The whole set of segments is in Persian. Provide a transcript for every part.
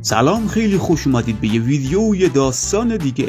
سلام، خیلی خوش اومدید به یه ویدیو داستان دیگه.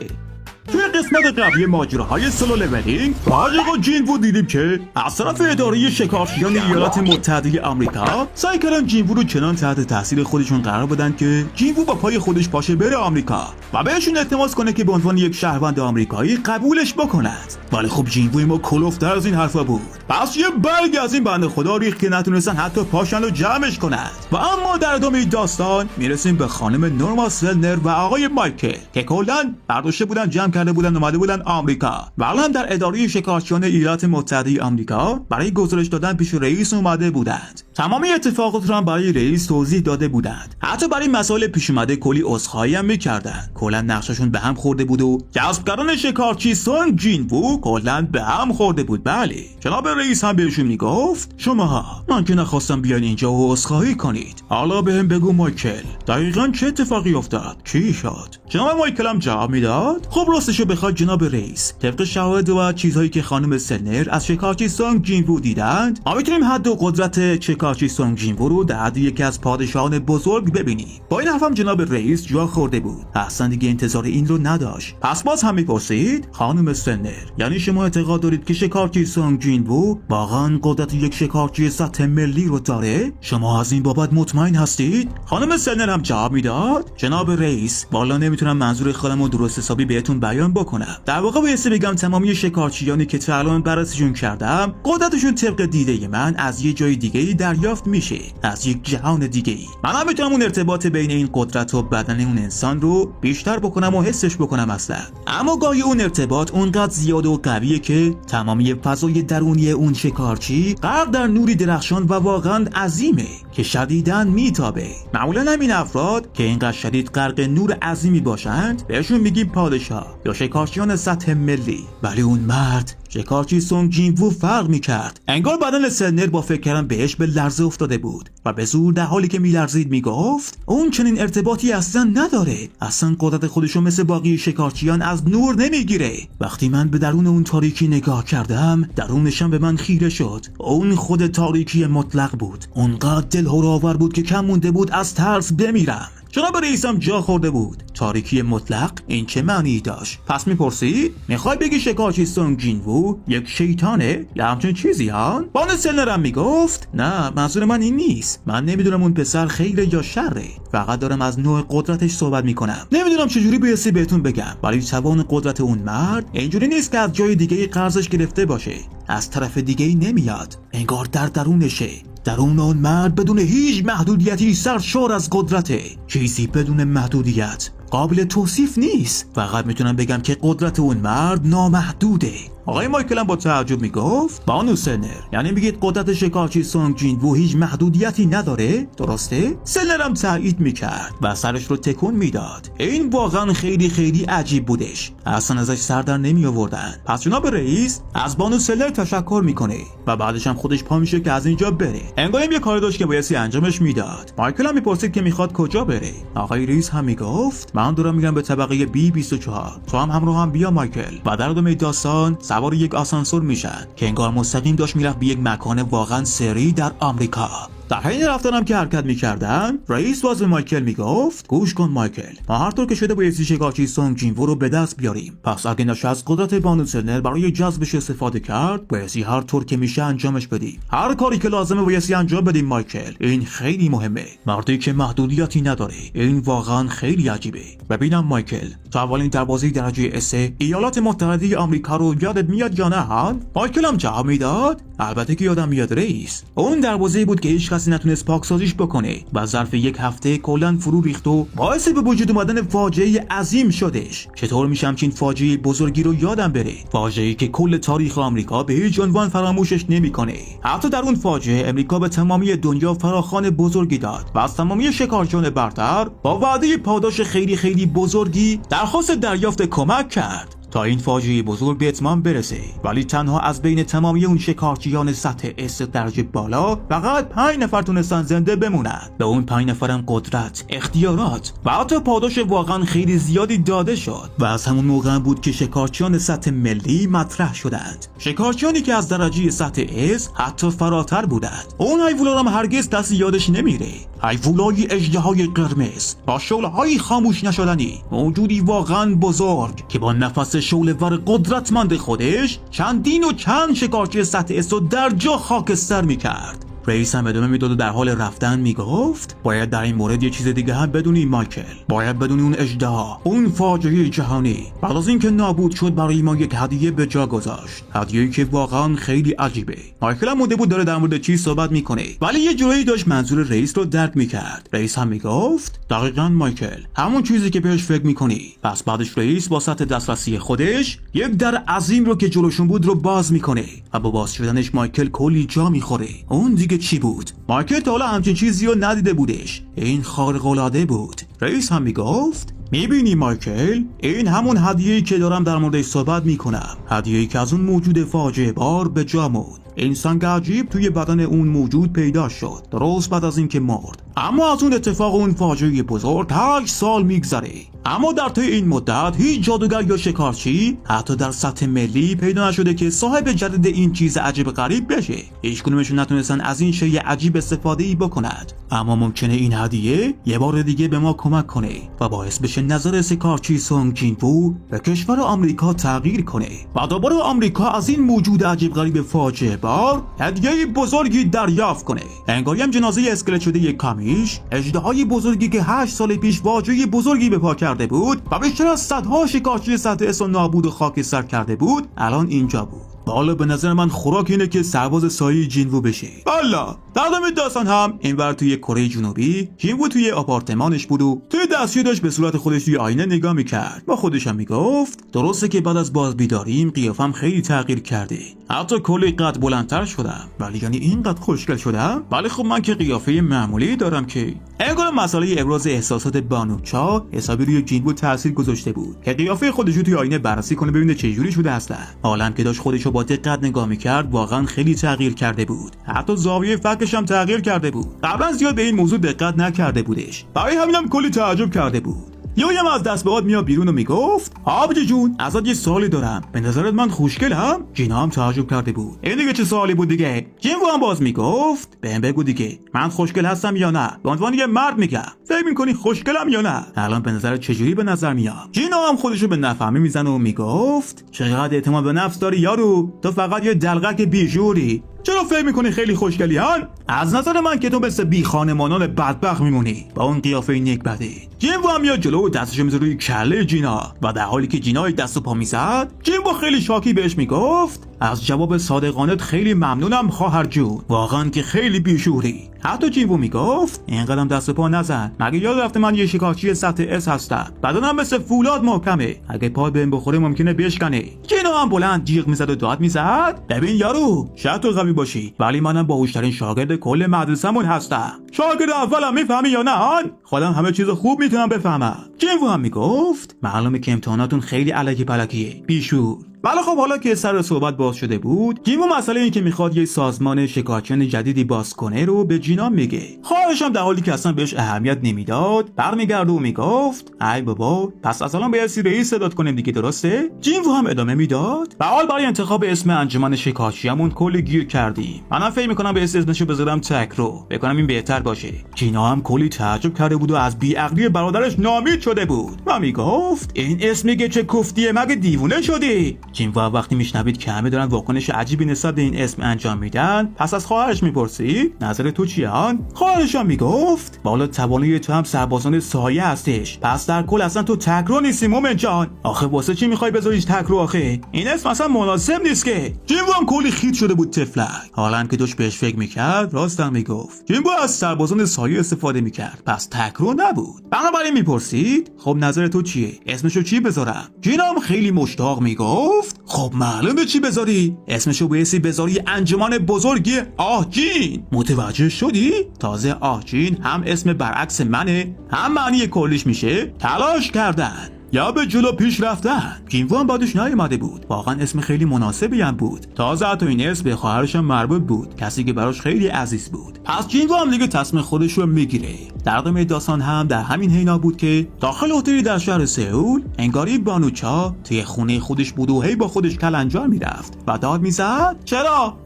توی قسمت قبلی ماجراهای سولو لولینگ واجق و جینوو دیدیم که از طرف اداره شکارچیان ایالات متحده آمریکا سعی کردن جینوو رو چنان تحت تاثیر خودشون قرار بدن که جینوو با پای خودش پاشه بره آمریکا و بهشون التماس کنه که به عنوان یک شهروند آمریکایی قبولش بکنند. ولی خب جینوو ما کلوفتر از این حرفا بود، پس یه برگ از این بنده خدا ریخت که نتونستن حتی پاشن رو جمعش کنند. و اما در ادامه داستان میرسیم به خانم نورما سلنر و آقای مایکل که کلا برداشته بودن جمع کرده بودن اومده بودن آمریکا و الان در اداره شکارچیان ایالات متحده آمریکا برای گزارش دادن پیش رئیس اومده بودند. تمامی اتفاقات رو هم برای رئیس توضیح داده بودند، حتی برای مسائل پیش اومده کلی عذرخواهی هم میکردن. کلا نقششون به هم خورده بود و کسب کردن شکارچی سونگ جینوو کلا به هم خورده بود. بله، جناب رئیس هم بهشون میگفت شماها من که نخواستم بیان اینجا و عذرخواهی کنید. حالا بهم بگو مایکل دقیقاً چه اتفاقی افتاد؟ چی شد؟ جناب مایکل هم جواب میداد خب راستشو بخواد جناب رئیس، طبق شواهد و چیزهایی که خانم سلنر از شکارچی سونگ جینوو دیدند ما میتونیم حد و قدرت شکارچی سونگ جینوو رو در حد یکی از پادشاهان بزرگ ببینیم. با این حرفم جناب رئیس جا خورده بود، اصلا دیگه انتظار این رو نداشت. پس باز هم میپرسید خانم سلنر یعنی شما اعتقاد دارید که شکارچی سونگ جینوو واقعا قدرت یک شکارچی سطح ملی رو داره؟ شما از این بابت مطمئن هستید؟ خانم سلنر هم جواب میداد جناب رئیس والا نمیتونم منظور خودم رو درست حسابی بهتون بیان بکنم. در واقع بایستی بگم تمامی شکارچیانی که تا الان بررسیشون کردم قدرتشون طبق دیده من از یه جای دیگه‌ای دریافت میشه، از یک جهان دیگه‌ای. من میتونم اون ارتباط بین این قدرت و بدن اون انسان رو بیشتر بکنم و حسش بکنم اصلا. اما گاهی اون ارتباط اونقدر زیاد و قویه که تمامی فضای درونی اون شکارچی غرق در نوری درخشان و واقعا عظیمه که شدیداً میتابه. معمولا همین افراد که اینقدر شدید غرق نور عظیمی باشند بهشون میگیم پادشاه یا شکارچیان سطح ملی. ولی اون مرد شکارچی سونگ جینوو فرق میکرد. انگار بدن سلنر با فکر کردن بهش به لرزه افتاده بود و به زور در حالی که میلرزید میگفت اون چنین ارتباطی اصلا نداره، اصلا قدرت خودشو مثل باقی شکارچیان از نور نمیگیره. وقتی من به درون اون تاریکی نگاه کردم درونشم به من خیره شد. اون خود تاریکی مطلق بود، اونقدر دلهرآور بود که کم مونده بود از ترس بمیرم. جناب رئیسم جا خورده بود. تاریکی مطلق این چه معنی داشت؟ پس میپرسید میخوای بگی شکارچی سونگ جینوو یک شیطانه یا همچین چیزی ها؟ بانو سلنرم میگفت نه منظور من این نیست، من نمیدونم اون پسر خیره یا شره، فقط دارم از نوع قدرتش صحبت میکنم. نمیدونم چجوری بایستی بهتون بگم ولی توان قدرت اون مرد اینجوری نیست که از جای دیگه قرضش گرفته باشه، از طرف دیگه نمیاد، انگار در درونشه. درون اون مرد بدون هیچ محدودیتی سرشار از قدرته، چیزی بدون محدودیت قابل توصیف نیست. فقط میتونم بگم که قدرت اون مرد نامحدوده. آقای مایکل هم با تعجب میگفت بانو سلنر یعنی میگید قدرت شکارچی سونگ جینوو هیچ محدودیتی نداره، درسته؟ سلنر هم تایید میکرد و سرش رو تکون میداد. این واقعا خیلی خیلی عجیب بودش، اصلا ازش سر در نمی آوردن. پس جناب رئیس از بانو سلنر تشکر میکنه و بعدش هم خودش پا میشه که از اینجا بره. انگارم یه کاری داشت که بایستی انجامش میداد. مایکل هم میپرسید که میخواد کجا بره. آقای رئیس هم میگفت من دارم میرم به طبقه B24، تو هم همراه هم بیا مایکل. و در ادامه داستان سوار یک آسانسور میشن که انگار مستقیم داشت میرفت به یک مکان واقعا سری در آمریکا. در حین رفتنم که حرکت میکردن رئیس باز به مایکل میگفت گوش کن مایکل، ما هر طور که شده بایستی شکارچی سونگ جینوو رو به دست بیاریم. پس اگه نشه از قدرت بانو سلنر برای جذبش استفاده کرد بایستی هر طور که میشه انجامش بدیم. هر کاری که لازمه بایستی انجام بدیم مایکل، این خیلی مهمه. مردی که محدودیتی نداره، این واقعا خیلی عجیبه. ببینم مایکل تو اولین دروازه درجه S ایالات متحده آمریکا رو یادت میاد یا نه؟ مایکل هم جواب میداد البته که یادم میاد رئیس. اون دروازه‌ای بود که هیچ کسی نتونست پاکسازیش بکنه و ظرف یک هفته کلا فرو ریخت و باعث به وجود اومدن فاجعه عظیم شدش. چطور میشه همچین فاجعه بزرگی رو یادم بره؟ فاجعه‌ای که کل تاریخ آمریکا به هیچ عنوان فراموشش نمیکنه. حتی در اون فاجعه امریکا به تمامی دنیا فراخوان بزرگی داد و از تمامی شکارچیان برتر با وعده پاداش خیلی خیلی بزرگی درخواست دریافت کمک کرد. تا این فاجعه بزرگ به اتمام برسه، ولی تنها از بین تمامی اون شکارچیان سطح اس درجه بالا فقط 5 نفر تونستن زنده بمونن. به اون 5 نفرم قدرت، اختیارات و حتی پاداش واقعا خیلی زیادی داده شد و از همون موقع بود که شکارچیان سطح ملی مطرح شدند. شکارچیانی که از درجه سطح اس حتی فراتر بودند. اون حیولا هم هرگز کسی یادش نمیره. حیولای اژدهای قرمز با شعله‌های خاموش نشدنی، موجودی واقعا بزرگ که با نفس شعله‌ور قدرتمند خودش چندین و چند شکارچی سطح اس رو در جا خاکستر میکرد. رئیس هم ادامه میداد و در حال رفتن میگفت باید در این مورد یه چیز دیگه هم بدونی مایکل. باید بدونی اون اژدها، اون فاجعه جهانی بعد از اینکه نابود شد برای ما یک هدیه به جا گذاشت. هدیه‌ای که واقعا خیلی عجیبه. مایکل هم مونده بود داره در مورد چی صحبت میکنه، ولی یه جورایی داشت منظور رئیس رو درک میکرد. رئیس هم میگفت دقیقاً مایکل، همون چیزی که بهش فکر میکنی. پس بعدش رئیس با سطح دسترسی خودش یک در عظیم رو که جلوشون بود رو باز میکنه و با باز شدنش مایکل کلی جا میخوره. اون دیگه چی بود؟ مایکل تا حالا همچین چیزی رو ندیده بودش. این خارق‌العاده بود. رئیس هم میگفت میبینی مایکل، این همون هدیه‌ای که دارم در موردش صحبت میکنم. هدیه‌ای که از اون موجود فاجعه بار به جا موند. این سنگ عجیب توی بدن اون موجود پیدا شد درست بعد از اینکه مرد. اما از اون اتفاق اون فاجعه بزرگ 8 سال میگذره. اما در طی این مدت هیچ جادوگر یا شکارچی حتی در سطح ملی پیدا نشده که صاحب جدید این چیز عجیب غریب بشه. هیچ کدومشون نتونستن از این شی عجیب استفاده‌ای بکند. اما ممکنه این هدیه یه بار دیگه به ما کمک کنه و باعث بشه نظر شکارچی سونگ جین‌وو به کشور آمریکا تغییر کنه و دوباره آمریکا از این موجود عجیب غریب فاجعه بار هدیه بزرگی دریافت کنه. انگاری هم جنازه اسکلت شده یک کامیش، اژدهای بزرگی که 8 سال پیش فاجعه بزرگی به پا کرده بود و بیشتر از صدها شکارچی سطح اس نابود و خاکستر کرده بود، الان اینجا بود. حالا به نظر من خوراک اینه که سرباز سایه جین‌وو بشه. والا در ادامه داستان هم اینور توی کره جنوبی جین‌وو توی آپارتمانش بود و توی دستشویی داشت به صورت خودش توی آینه نگاه میکرد. با خودش هم میگفت درسته که بعد از باز بیداریم قیافم خیلی تغییر کرده، حتی کلی قد بلندتر شدم، ولی یعنی اینقدر خوشگل شدم؟ ولی خب من که قیافه معمولی دارم که. انگار مسئله ابراز احساسات بانوچا حسابی روی جین‌وو تاثیر گذاشته بود که قیافه خودش رو توی آینه بررسی کنه ببینه چه جوری شده اصلا. حالم که داشت خودش با دقت نگاه میکرد واقعا خیلی تغییر کرده بود. حتی زاویه فکش هم تغییر کرده بود. قبلا زیاد به این موضوع دقت نکرده بودش. برای همینم کلی تعجب کرده بود. یویم از دست به باد میاد بیرون و میگفت آبجی جون ازت یه سوالی دارم، به نظرت من خوشگلم؟ جینا هم تعجب کرده بود. این دیگه چه سوالی بود دیگه؟ جین‌وو هم باز میگفت بهم بگو دیگه، من خوشگل هستم یا نه؟ به عنوان یه مرد میگم، فکر میکنی خوشگلم یا نه؟ الان به نظرت چجوری به نظر میام؟ جینا هم خودشو به نفهمی میزنه و میگفت چقدر اعتماد به نفس داری یارو، تو فقط یه دلغک بیجوری. چرا فکر میکنی خیلی خوشگلی هن؟ از نظر من که تو مثل بی خانمانان بدبخت میمونی با اون قیافه نکبته. جین‌وو هم میاد جلو و دستشو میذاره روی کله جینا و در حالی که جینا دست و پا میزد، جین‌وو خیلی شاکی بهش میگفت از جواب صادقانت خیلی ممنونم خواهر جون، واقعا که خیلی بیشوری. حتی جین‌وو میگفت اینقدرم دست و پا نزن، مگه یاد رفته من یه شکارچی سطح اس هستم، بدنم مثل فولاد محکمه، اگه پای بهم بخوره ممکنه بشکنه. جینا هم بلند جیغ میزد و داد میزد ببین یارو، شاید تو قوی باشی ولی منم باهوشترین شاگرد کل مدرسه‌مون هستم. شاگرد اولم میفهمی یا نه؟ خودم همه چیز خوب میتونم بفهمم. جین‌وو هم میگفت معلومه که امتحاناتون خیلی الکی پلکیه، بیشور. ولی خب حالا که سر صحبت باز شده بود، جین‌وو مسئله این که میخواد یه سازمان شکارچیان جدیدی باز کنه رو به جینا میگه. خواهرش هم در حالی که اصلا بهش اهمیت نمیداد برمیگرده و میگفت ای بابا، پس اصلا باید رئیس صدات کنیم دیگه، درسته؟ جین‌وو هم ادامه میداد و حال برای انتخاب اسم انجمن شکارچیامون کلی گیر کردیم. منم فکر میکنم به اسمشو بذارم تکرو، بکنم این بهتر باشه. جینا هم کلی تعجب کرده بود و از بی‌عقلی برادرش ناامید شده بود و میگفت این اسم میگه چه کوفتیه، مگه دیوونه شدی؟ جین‌وو وقتی میشنوید که همه دارن واکنش عجیبی نسبت به این اسم انجام میدن، پس از خواهرش میپرسید نظر تو چیه؟ خواهرش هم میگفت والا توانایی تو هم سربازان سایه هستش، پس در کل اصلا تو تکرو نیستی مومن جان. آخه واسه چی میخوای بذاریش تکرو؟ آخه این اسم اصلا مناسب نیست که. جین‌وو هم کلی خیت شده بود تفلک. حالا هم که داشت بهش فکر میکرد راست هم میگفت. جین‌وو از سربازان سایه استفاده میکرد، پس تکرو نبود. بنابراین میپرسید خب نظر تو چیه؟ اسمشو چی بذارم؟ جینا هم خیلی مشتاق میگفت خب معلومه چی بذاری، اسمشو بایستی بذاری انجمن بزرگی آهجین. متوجه شدی؟ تازه آهجین هم اسم برعکس منه، هم معنی کلیش میشه تلاش کردن. یا به جلو پیش رفتن. جینوو هم بعدش نیومده بود. واقعا اسم خیلی مناسبی هم بود. تازه حتی این اسم به خواهرش هم مربوط بود، کسی که براش خیلی عزیز بود. پس جینوو هم دیگه تصمیم خودش رو میگیره. در ادامه داستان هم در همین حینا بود که داخل هتلی در شهر سئول انگاری بانوچا توی خونه خودش بود و هی با خودش کلنجار میرفت و داد میزد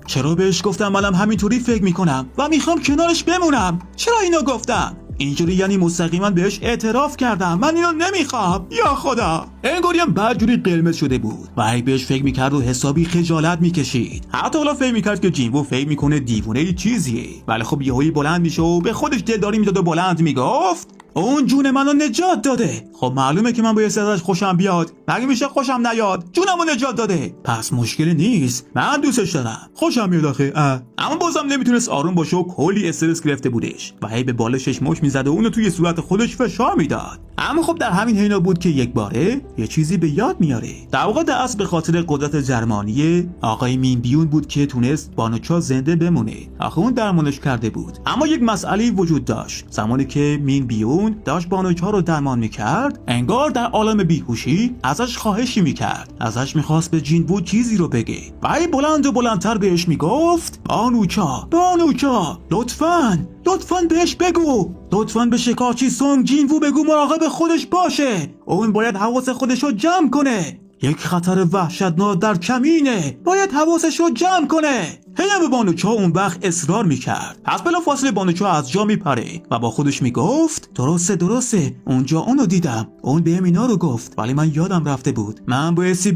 چرا بهش گفتم منم همینطوری فکر میکنم و میخوام کنارش بمونم، چرا اینو گفتم؟ اینجوری یعنی مستقیما بهش اعتراف کردم من اینو نمیخوام. یا خدا، انگاری هم بدجوری قرمز شده بود و هی بهش فکر میکرد و حسابی خجالت میکشید. حتی حالا فکر میکرد که جینوو فکر میکنه دیوونه چیزیه، ولی خب یهویی بلند میشه و به خودش دلداری میداد و بلند میگفت اون جون منو نجات داده. خب معلومه که من باید ازش خوشم بیاد، مگه میشه خوشم نیاد؟ جونمو نجات داده، پس مشکلی نیست، من دوستش دارم، خوشم میاد آخه. اما بازم نمیتونست آروم باشه و کلی استرس گرفته بودش و هی به بالشش مچ میزد و اونو توی صورت خودش فشار میداد. اما خب در همین حینا بود که یک باره یه چیزی به یاد میاره. در واقع در اصل به خاطر قدرت درمانی آقای مین بیون بود که تونست بانوچا زنده بمونه. آخه اون درمانش کرده بود. اما یک مسئله وجود داشت. زمانی که مین بیون داشت بانوچا رو درمان میکرد، انگار در عالم بیهوشی ازش خواهشی میکرد. ازش میخواست به جینوو چیزی رو بگه. و هی بلند و بلندتر بهش میگفت بانوچا لطفاً بهش بگو، لطفاً به شکارچی سونگ جینوو بگو مراقب خودش باشه. اون باید حواس خودش رو جمع کنه. یک خطر وحشتناک در کمینه، باید حواسش رو جمع کنه. هی بانوچا اون وقت اصرار میکرد. پس بلافاصله بانوچا از جا میپره و با خودش میگفت درسته اونجا اونو دیدم، اون بهم اینا رو گفت، ولی من یادم رفته بود. من بایستی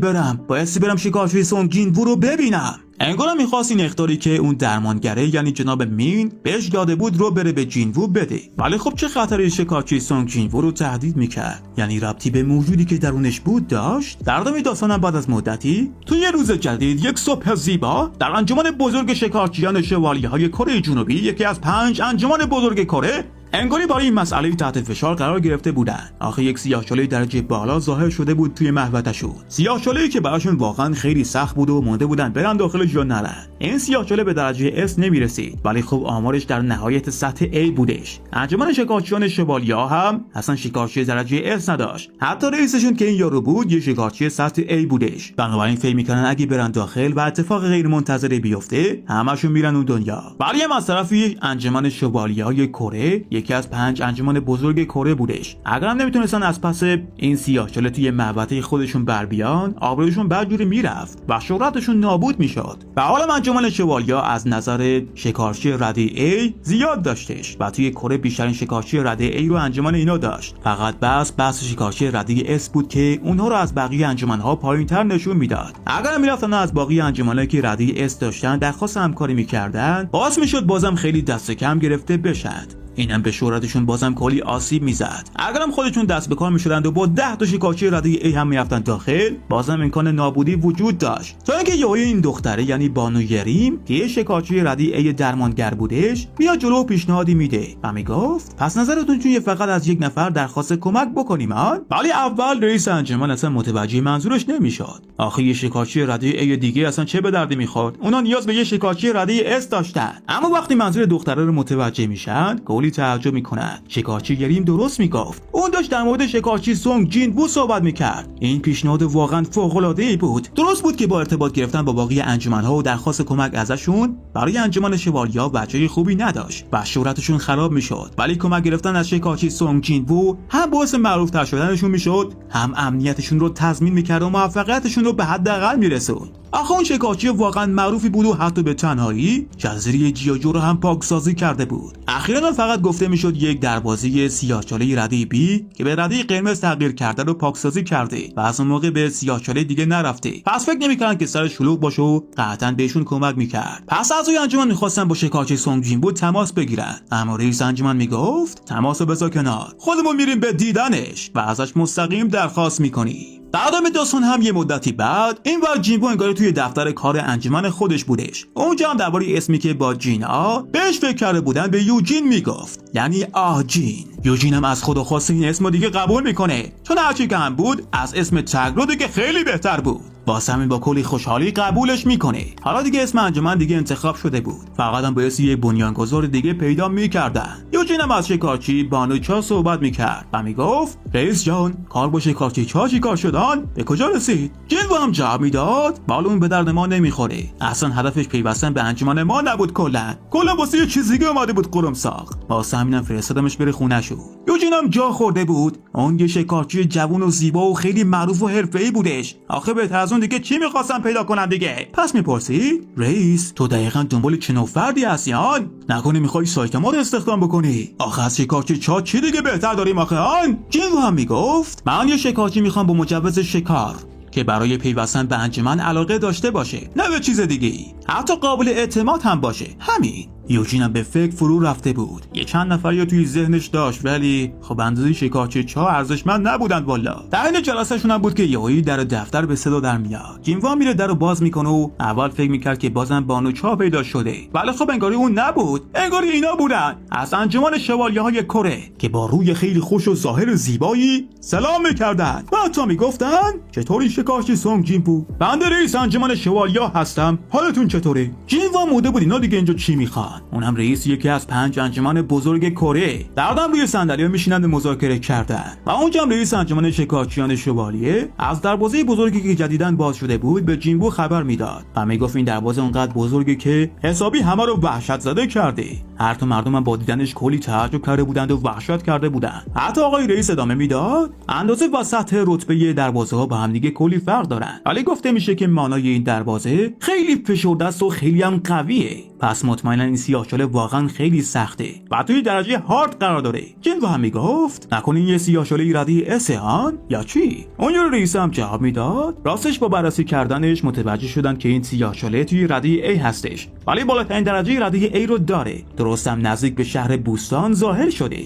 برم شکارچی سونگ جینوو رو ببینم. انگار میخواست این اخطاری که اون درمانگره یعنی جناب مین بهش داده بود رو بره به جینوو بده. ولی خب چه خطری شکارچی سونگ جینوو رو تهدید میکرد؟ یعنی ربطی به موجودی که درونش بود داشت؟ در ادامه داستان بعد از مدتی توی یه روز جدید یک صبح زیبا در انجمن بزرگ شکارچیان شوالیه‌های کره جنوبی، یکی از 5 انجمن بزرگ کره، انگاری برای این مسئله تحت فشار قرار گرفته بودن. آخه یک سیاهچاله درجه بالا ظاهر شده بود توی محوطه‌شون. سیاهچاله‌ای که براشون واقعا خیلی سخت بود و مونده بودن برن داخلش یا نرن. این سیاهچاله به درجه S نمیرسید، ولی خب آمارش در نهایت سطح A بودش. انجمن شکارچیان شوالیه‌ها هم اصلا شکارچی درجه S نداشت. حتی رئیسشون که این یارو بود، یه شکارچی سطح A بودش. بنابراین فکر می‌کردن اگه برن داخل و اتفاق غیرمنتظره بیفته، همشون میرن اون دنیا. ولی از طرفی انجمن شوالیه‌های کره یکی از 5 انجمن بزرگ کره بودش. اگرم نمیتونستن از پس این سیاهچاله توی محوطه خودشون بر بیان، آبروشون بدجوری میرفت و شهرتشون نابود میشد. و حالا انجمن شوالیه‌ها از نظر شکارچی رده A زیاد داشتش و توی کره بیشترین شکارچی رده A رو انجمن اینا داشت. فقط بس شکارچی رده S بود که اونها رو از بقیه انجمن‌ها پایین‌تر نشون میداد. اگر میرفتن از باقی انجمنایی که رده S داشتن درخواست همکاری میکردن، باعث میشد بازم خیلی دست کم گرفته بشن. اینم به شهرتشون بازم کلی آسیب میزد. اگرم خودشون دست به کار میشدند و با 10 تا شکارچی رده A هم میرفتن داخل، بازم امکان نابودی وجود داشت. تا اینکه یهویی این دختره یعنی بانو یریم که یه شکارچی رده A درمانگر بودش، بیا جلو پیشنهادی میده و میگفت پس نظرتون چیه فقط از یک نفر درخواست کمک بکنیم ها؟ ولی اول رئیس انجمن اصلا متوجه منظورش نمیشد. آخه یه شکارچی رده A دیگه اصلا چه به دردی میخورد؟ اونا نیاز به یه شکارچی رده S داشتن. اما وقتی منظور دختره رو متوجه میشن، کلی تعجب میکنن. شکارچی گریم درست میگفت. اون داشت در مورد شکارچی سونگ جینوو صحبت میکرد. این پیشنهاد واقعا فوق العاده ای بود. درست بود که با ارتباط گرفتن با باقی انجمن‌ها و درخواست کمک ازشون برای انجمن شوالیه‌ها بچه‌ی خوبی نداشت و شهرتشون خراب میشد. ولی کمک گرفتن از شکارچی سونگ جینوو هم باعث معروف‌تر شدنشون میشد، هم امنیتشون رو تضمین میکرد و موفقیتشون رو به حداقل میرسوند. آخه اون شکارچی واقعا معروفی بود و حتی به تنهایی جزیره جیاجو رو هم پاکسازی کرده بود. اخیراً فقط گفته میشد یک دروازه سیاهچاله رده بی که به رده قرمز تغییر کرده رو پاکسازی کرده و از اون موقع به سیاهچاله دیگه نرفته. پس فکر نمی‌کردن که سر شلوغ باشه و قطعاً بهشون کمک میکرد. پس اعضای انجمن می‌خواستن با شکارچی سونگ جینوو تماس بگیرن، اما رئیس انجمن میگفت تماسو بذار کنار، خودمون میریم به دیدنش و ازش مستقیم درخواست می‌کنیم. در ادامه داستان هم یه مدتی بعد این ور جینوو انگار توی دفتر کار انجمن خودش بودش. اونجا هم درباره اسمی که با جینا بهش فکر کرده بودن به یوجین میگفت، یعنی جین. یوجین هم از خدا خواسته این اسم دیگه قبول میکنه، چون هرچی که هم بود از اسم تگرو دیگه خیلی بهتر بود. واسه همین با کلی خوشحالی قبولش میکنه. حالا دیگه اسم انجمن دیگه انتخاب شده بود، فقط هم باید یه بنیانگذار دیگه پیدا میکردن. یوجین هم از شکارچی بانوچا صحبت میکرد و میگفت رئیس جان، کار با شکارچی چا چیکار شدن؟ به کجا رسید؟ جینوو هم جواب میداد معلوم به درد ما نمیخوره، اصلا هدفش پیوستن به انجمن ما نبود، کلا واسه یه چیز دیگه اومده بود قرم ساخت. واسه همینم فرستادمش بره خونه‌شو. یوجین هم جا خورده بود، اون یه شکارچی جوون و زیبا و خیلی معروف و حرفه‌ای بودش. آخه بهتر از اون دیگه چی می‌خواستن پیدا کنن دیگه؟ پس میپرسی رئیس تو دقیقاً دنبال چه نوع فردی هستی آن؟ نکنه میخوای سایت ما رو استخدام بکنی؟ آخه از شکارچی چا چی دیگه بهتر داریم آخه آن؟ جینوو هم میگفت من یه شکارچی میخوام با مجوز شکار که برای پیوستن به انجمن علاقه داشته باشه، نه به چیز دیگه ای، حتی قابل اعتماد هم باشه. همین. یوجین هم به فکر فرو رفته بود. یه چند نفری توی ذهنش داشت، ولی خب اندازه شکارچی چا ارزشمند نبودن والا. در این جلسه‌شون هم بود که یهویی در دفتر به صدا در میاد. جینوو میره درو باز میکنه و اول فکر میکرد که بازم بانوچا پیدا شده، ولی خب انگاری اون نبود، انگاری اینا بودن از انجمن شوالیه‌های کره که با روی خیلی خوش و ظاهر زیبایی سلام میکردن و حتی میگفتن چطوری شکارچی سونگ جینوو، بنده رئیس انجمن شوالیه‌ها هستم، حالتون چطوره؟ جینوو موده بود اینا دیگه اینجا چی میخوان، اونم رئیس یکی از 5 انجمن بزرگ کره. دردم روی صندلی میشینند مذاکره کردن و اونجا هم رئیس انجمن شکارچیان شوالیه از دروازه بزرگی که جدیداً باز شده بود به جینوو خبر میداد و میگفت این دروازه اونقدر بزرگه که حسابی همه رو وحشت زده کرده. هر تو مردم هم با دیدنش کلی تعجب کرده بودند و وحشت کرده بودند. حتی آقای رئیس ادامه میداد اندازه و سطح رتبه دروازه ها با هم دیگه کلی فرق دارن، ولی گفته میشه که مانای این دروازه خیلی فشرده است و خیلی هم قویه، پس مطمئنا این سیاهچاله واقعا خیلی سخته و توی درجه هارد قرار داره. جینوو هم میگفت نکنه یه سیاهچاله رده اس آن یا چی؟ اون یارو رئیس هم جواب میداد راستش با بررسی کردنش متوجه شدن که این سیاهچاله توی رده A هستش، ولی بالاترین درجه رده A رو داره، درستم نزدیک به شهر بوستان ظاهر شده.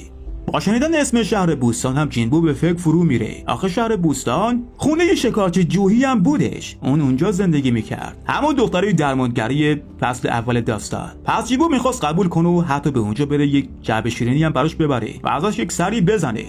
با شنیدن اسم شهر بوستان هم جینوو به فکر فرو میره. آخه شهر بوستان خونه شکارچی جوهی هم بودش، اون اونجا زندگی میکرد، همون دختری درمانگری فصل اول داستان. پس جینوو میخواست قبول کنه و حتی به اونجا بره یک جعبه شیرینی هم براش ببره و ازش یک سری بزنه.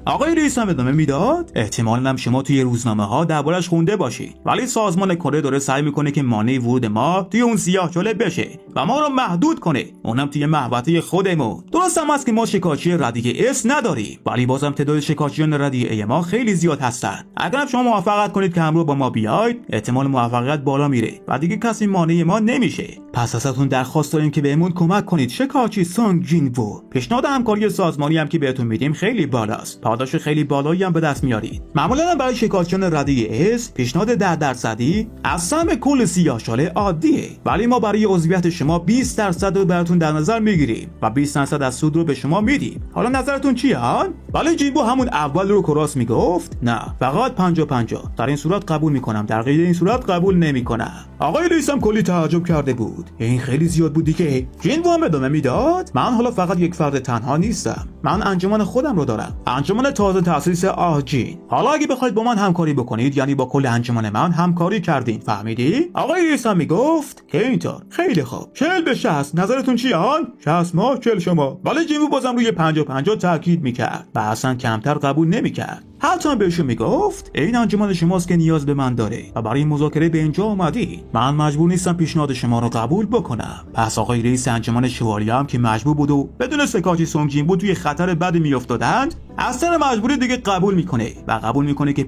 آقای رئیس هم ادامه میداد احتمالاً هم شما توی روزنامه ها دربارش خونده باشید، ولی سازمان کره داره سعی میکنه که مانع ورود ما توی اون سیاهچاله بشه و ما رو محدود کنه، اونم توی محوطه خودمون. درست هم است که ما شکارچی رده اس نداریم، ولی بازم تعداد شکارچیان رده ای ما خیلی زیاد هستن. اگر شما موافقت کنید که همراه با ما بیاید، احتمال موفقیت بالا میره و دیگه کسی مانع ما نمیشه. پس ازتون درخواست داریم که بهمون کمک کنید شکارچی سونگ جینوو. پیشنهاد همکاری سازمانی هم که بهتون میدیم خیلی بالاست، پاداش خیلی بالایی هم به دست میارید. معمولا برای شکارچیان رده اس پیشنهاد 10% از سهم کل سیاهچاله عادیه، ولی ما برای عضویت شما 20% رو براتون در نظر میگیریم و 20% از سود رو به شما میدیم. حالا نظرتون چیه؟ ولی جینوو همون اول رو کراس میگفت نه، فقط 50-50. در این صورت قبول میکنم، در غیر این صورت قبول نمیکنم. آقای رئیس هم کلی تعجب کرده بود، این خیلی زیاد بود دیگه. جینوو هم ادامه میداد من حالا فقط یک فرد تنها نیستم، من انجمن خودم رو دارم، انجمن تازه تأسیس آهجین. حالا اگه بخواید با من همکاری بکنید یعنی با کل انجمن من همکاری کردین، فهمیدی؟ آقای رئیس هم میگفت که اینطور. خیلی خوب، 40-60 نظرتون چیه؟ 60 ما 40 شما. ولی جینوو بازم روی 50-50 تاکید میکرد و اصلا کمتر قبول نمیکرد. حتی بهشون میگفت این انجمن شماست که نیاز به من داره و برای مذاکره به اینجا اومدی، من مجبور نیستم پیشنهاد شما رو قبول بکنم. پس آقای رئیس انجمن شوالیه هم که مجبور بود و بدون شکارچی سونگ جینوو توی خطر بدی میافتادند، از سر مجبوری دیگه قبول میکنه و قبول میکنه که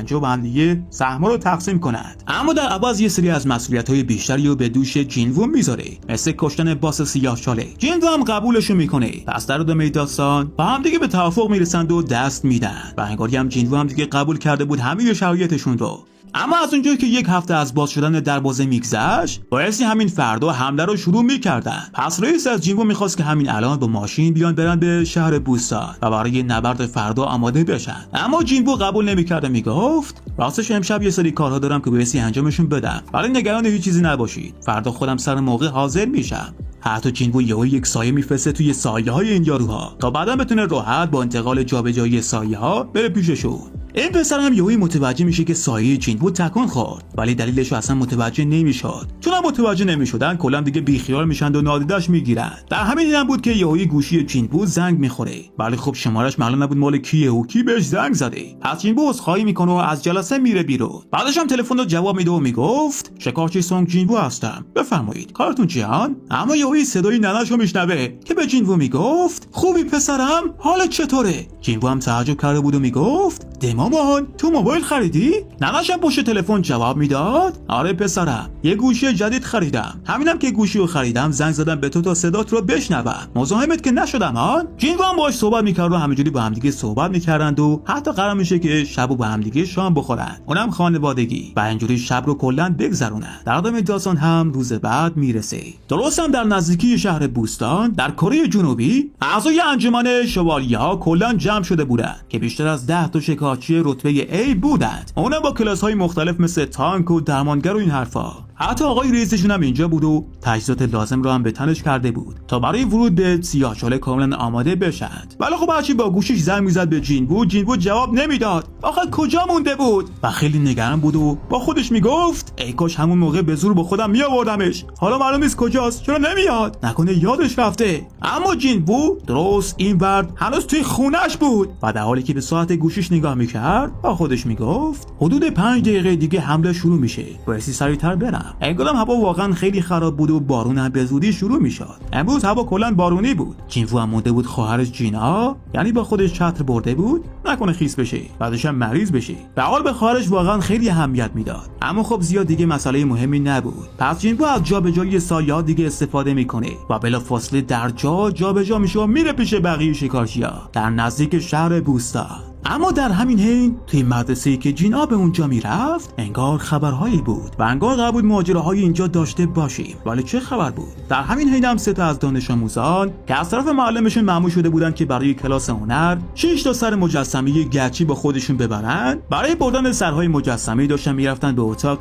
50-50 با هم دیگه سهم‌ها رو تقسیم کنند، اما در عوض یه سری از مسئولیت‌های بیشتری رو به دوش جینوو میذاره، مثل کشتن باس سیاهچاله. جینوو هم قبولشو میکنه. پس در ادامه داستان با هم دیگه به توافق میرسند و دست میدن و انگاری هم جینوو هم دیگه قبول کرده بود همه شرایطشون رو. اما از اونجایی که یک هفته از باز شدن دروازه میگذشت، بایستی همین فردا حمله رو شروع میکردن. پس رئیس از جینوو میخواست که همین الان با ماشین بیان برن به شهر بوستان و برای نبرد فردا آماده بشن. اما جینوو قبول نمیکرد، میگفت راستش امشب یه سری کارها دارم که بایستی انجامشون بدم، ولی نگران هیچ چیزی نباشید، فردا خودم سر موقع حاضر میشم. حتی جینوو یهو یک سایه میفرسته توی سایه‌های این یاروها تا بعدا بتونه راحت با انتقال جابجایی سایه‌ها بره پیششون. این پسر هم یهویی متوجه میشه که سایه جین‌وو تکان خورد، ولی دلیلش رو اصلا متوجه نمیشد. چون متوجه نمیشدن کلا دیگه بیخیال میشن و نادیدش میگیرن. در همین هم بود که یهویی گوشی جین‌وو زنگ میخوره، ولی خب شمارش معلوم نبود مال کیه و کی بهش زنگ زده. پس جین‌وو عذرخواهی میکنه و از جلسه میره بیرون. بعدش هم تلفن رو جواب میده و میگفت شکارچی سونگ جین‌وو هستم، بفرمایید کارتون چیه؟ اما یهویی صدای ننه‌شو میشنوه که به جین‌وو میگفت خوبی پسرم، حالت چطوره؟ جین‌وو هم تعجب کرده بود و میگفت مامان تو موبایل خریدی؟ ننه‌ش هم پشت تلفن جواب میداد آره پسرم، یه گوشی جدید خریدم، همینم که گوشی رو خریدم زنگ زدم به تو تا صدات رو بشنوم، مزاحمت که نشدم ها. جین‌وو هم باهاش صحبت میکرد و همینجوری با همدیگه صحبت میکردند و حتی قرار میشه که شبو با همدیگه شام بخورن، اونم خانوادگی، و اینجوری شب رو کلا بگذرونن. در ادامه داستان هم روز بعد میرسه. درست هم در نزدیکی شهر بوستان در کره جنوبی اعضای انجمن شوالیه‌ها کلا جمع شده بودند که بیشتر از 10 تا شکارچی رتبه A بودند، اونم با کلاس‌های مختلف مثل تانک و درمانگر و این حرفا. حتی آقای رئیسشون هم اینجا بود و تجهیزات لازم رو هم به تنش کرده بود تا برای ورود به سیاهچاله کاملا آماده بشند. ولی خب هرچی با گوشیش زنگ میزد به جین‌وو جواب نمیداد. آخه کجا مونده بود؟ و خیلی نگران بود و با خودش میگفت ای کاش همون موقع به زور با خودم میآوردمش، حالا معلوم نیست کجاست، چرا نمیاد، نکنه یادش رفته. اما جین‌وو درست این ورد هنوز توی خونش بود و در حالی که به ساعت گوشیش نگاه میکرد با خودش میگفت حدود 5 دقیقه دیگه حمله شروع میشه، باید سریعتر برم. انگارم هوا واقعا خیلی خراب بود و بارون هم به زودی شروع میشد. امروز هوا کلا بارونی بود. جین‌وو هم مونده بود خواهرش جینا، یعنی با خودش چتر برده بود نکنه خیس بشه بعدش هم مریض بشه. به حال به خواهرش واقعا خیلی اهمیت میداد، اما خب زیاد دیگه مسئله مهمی نبود. پس جین‌وو از جابجایی سایه‌ها دیگه استفاده میکنه و بلافاصله در جابجا میشه و میره پیش بقیه شکارچی‌ها در نزدیک شهر بوستان. اما در همین حین توی مدرسه‌ای که جینا به اونجا میرفت انگار خبرهایی بود و انگار قرار بود ماجراهای اینجا داشته باشیم. ولی چه خبر بود؟ در همین حین هم 3 تا از دانش آموزان که از طرف معلمشون مأمور شده بودن که برای کلاس هنر 6 تا سر مجسمه گچی با خودشون ببرن، برای بردن سرهای مجسمه داشتن میرفتن به اتاق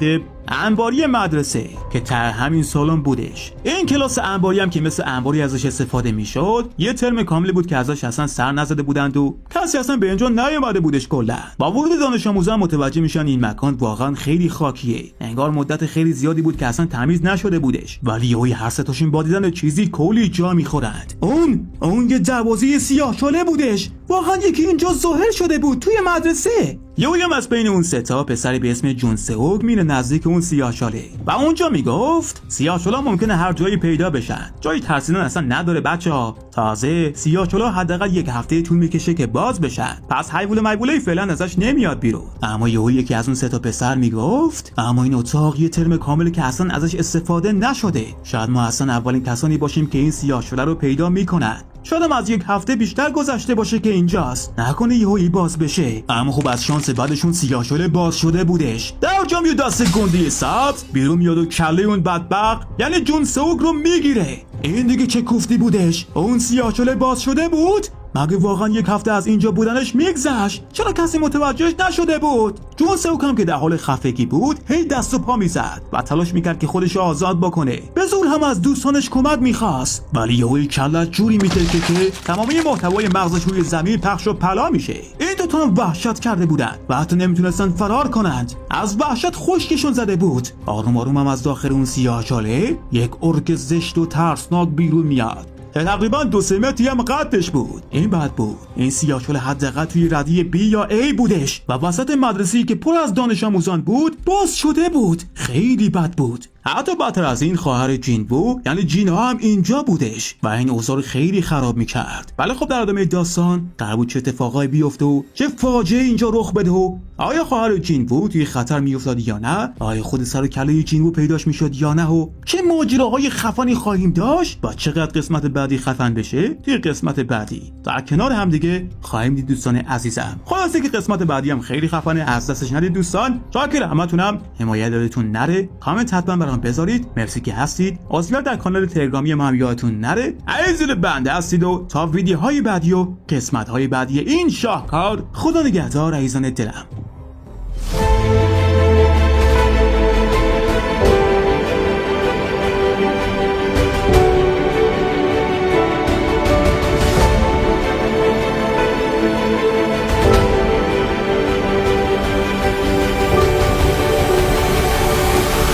انباری مدرسه که ته همین سالن بودش. این کلاس انباری هم که مثل انباری ازش استفاده میشد یه ترم کاملی بود که ازش اصلا سر نزده بودند و کسی اصلا به اینجا نیومده بودش. کلا با ورود دانش آموزان متوجه میشن این مکان واقعا خیلی خاکیه، انگار مدت خیلی زیادی بود که اصلا تمیز نشده بودش. ولی یهو هر سه تاشون با دیدن چیزی کلی جا میخورند. اون یه دروازه سیاهچاله بودش، واقعا یکی اینجا ظاهر شده بود توی مدرسه. یهو از بین اون 3 تا پسری به اسم جون سئوگ میره نزدیک اون سیاهچاله و اونجا میگفت سیاهچاله ممکنه هر جایی پیدا بشن، جایی ترسیدن اصلا نداره بچه‌ها. تازه سیاهچاله حداقل 1 هفته طول میکشه که باز بشن، پس حیوله فعلا ازش نمیاد بیرون. اما یهو یکی از اون 3 تا پسر میگفت اما این اتاق یه ترم کامل که اصلا ازش استفاده نشده، شاید ما اصلا اولین کسانی باشیم که این سیاهچاله رو پیدا میکنن، شاید از 1 هفته بیشتر گذشته باشه که اینجاست، نکنه یهویی باز بشه. اما خب از شانس بعدشون سیاهچاله باز شده بودش. در جام یه دست گندی سبز بیرون میاد و کله اون بدبخت یعنی جون سئوگ رو میگیره. این دیگه چه کوفتی بودش؟ اون سیاهچاله باز شده بود؟ مگه واقعا 1 هفته از اینجا بودنش میگذشت؟ چرا کسی متوجهش نشده بود؟ جون سئوگ هم که در حال خفگی بود هی دست و پا میزد و تلاش میکرد که خودش آزاد بکنه، به زور هم از دوستانش کمک میخواست، ولی یهویی کله‌اش جوری میترکه که تمامی محتوای مغزش روی زمین پخش و پلا میشه. این دو تا هم وحشت کرده بودن و حتی نمیتونستن فرار کنند، از وحشت خشکشون زده بود. آروم آروم هم از داخل اون سیاهچاله یک ارک زشت و ترسناک بیرون میاد. تقریبا 2-3 متری هم قدش بود. این بد بود. این سیاهچاله حداقل توی ردیه B یا A بودش و وسط مدرسه‌ای که پر از دانش آموزان بود باز شده بود. خیلی بد بود. حتی بدتر از این خواهر جین‌وو یعنی جینا هم اینجا بودش و این اوضاع خیلی خراب میکرد. ولی خب در ادامه داستان قرار بود چه اتفاقایی بیفته و چه فاجعه اینجا رخ بده و آیا خواهر جین‌وو توی خطر میافتاد یا نه، آیا خود سر و کله جین‌وو پیداش میشد یا نه و چه ماجراهای خفنی خواهیم داشت و چقدر قسمت بعدی خفن بشه توی قسمت بعدی در کنار هم دیگه خواهیم دید دوستان عزیزم. خلاصه که قسمت بعدی هم خیلی خفنه، از دستش ندید دوستان. شاکر همتونم، حمایت یادتون نره، کامنت حتما برام بذارید. مرسی که هستید. عضویت در کانال تلگرامی ما هم یادتون نره. عزیز بنده هستید و تا ویدیوهای بعدی و قسمت‌های بعدی این شاهکار، خدا نگهدار عزیزان دلم.